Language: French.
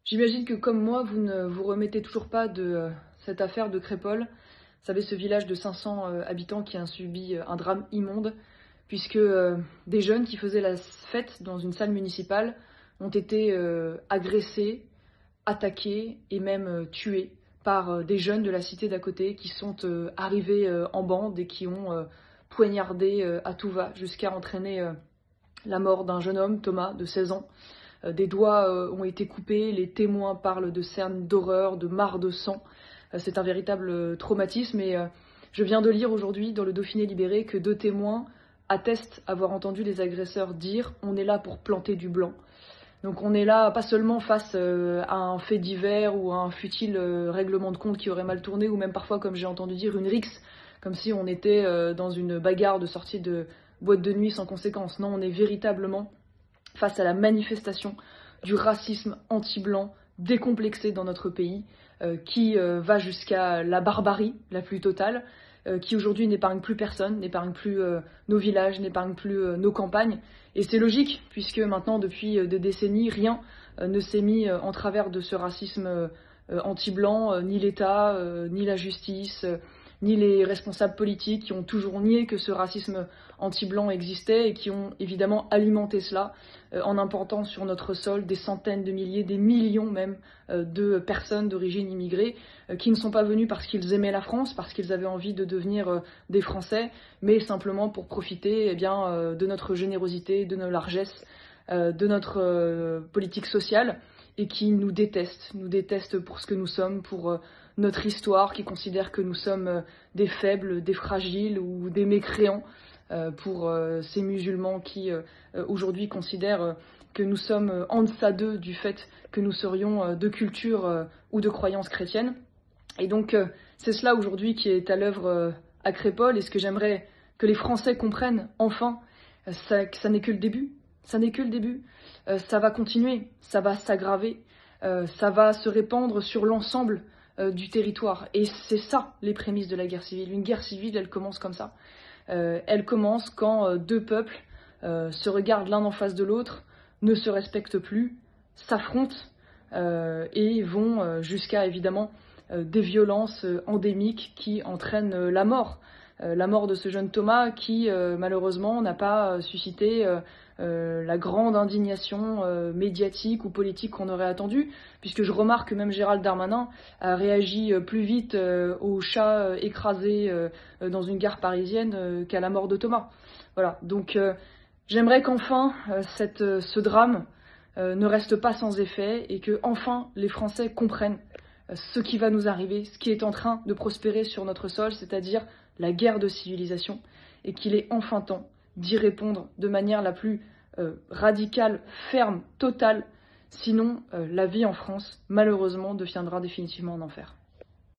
J'imagine que comme moi, vous ne vous remettez toujours pas de cette affaire de Crépol. Vous savez, ce village de 500 habitants qui a subi un drame immonde, puisque des jeunes qui faisaient la fête dans une salle municipale ont été agressés, attaqués et même tués par des jeunes de la cité d'à côté qui sont arrivés en bande et qui ont poignardé à tout va jusqu'à entraîner la mort d'un jeune homme, Thomas, de 16 ans. Des doigts ont été coupés, les témoins parlent de scènes d'horreur, de mares de sang. C'est un véritable traumatisme et je viens de lire aujourd'hui dans le Dauphiné libéré que 2 témoins attestent avoir entendu les agresseurs dire « on est là pour planter du blanc ». Donc on est là pas seulement face à un fait divers ou à un futile règlement de compte qui aurait mal tourné, ou même parfois, comme j'ai entendu dire, une rixe, comme si on était dans une bagarre de sortie de boîte de nuit sans conséquence. Non, on est véritablement face à la manifestation du racisme anti-blanc décomplexé dans notre pays, qui va jusqu'à la barbarie la plus totale, qui aujourd'hui n'épargne plus personne, n'épargne plus nos villages, n'épargne plus nos campagnes. Et c'est logique, puisque maintenant, depuis des décennies, rien ne s'est mis en travers de ce racisme anti-blanc, ni l'État, ni la justice, ni les responsables politiques qui ont toujours nié que ce racisme anti-blanc existait et qui ont évidemment alimenté cela en important sur notre sol des centaines de milliers, des millions même de personnes d'origine immigrée qui ne sont pas venues parce qu'ils aimaient la France, parce qu'ils avaient envie de devenir des Français, mais simplement pour profiter de notre générosité, de nos largesses, de notre politique sociale, et qui nous détestent pour ce que nous sommes, pour notre histoire, qui considère que nous sommes des faibles, des fragiles ou des mécréants, pour ces musulmans qui aujourd'hui considèrent que nous sommes en deçà d'eux du fait que nous serions de culture ou de croyance chrétienne. Et donc c'est cela aujourd'hui qui est à l'œuvre à Crépol, et ce que j'aimerais que les Français comprennent enfin, que ça n'est que le début. Ça n'est que le début. Ça va continuer, ça va s'aggraver, ça va se répandre sur l'ensemble du territoire. Et c'est ça les prémices de la guerre civile. Une guerre civile, elle commence comme ça. Elle commence quand 2 peuples se regardent l'un en face de l'autre, ne se respectent plus, s'affrontent et vont jusqu'à évidemment des violences endémiques qui entraînent la mort. La mort de ce jeune Thomas qui malheureusement n'a pas suscité la grande indignation médiatique ou politique qu'on aurait attendu, puisque je remarque que même Gérald Darmanin a réagi plus vite au chat écrasé dans une gare parisienne qu'à la mort de Thomas. Voilà, donc j'aimerais qu'enfin ce drame ne reste pas sans effet et que enfin les Français comprennent ce qui va nous arriver, ce qui est en train de prospérer sur notre sol, c'est-à-dire la guerre de civilisation, et qu'il est enfin temps d'y répondre de manière la plus radicale, ferme, totale. Sinon, la vie en France, malheureusement, deviendra définitivement un enfer.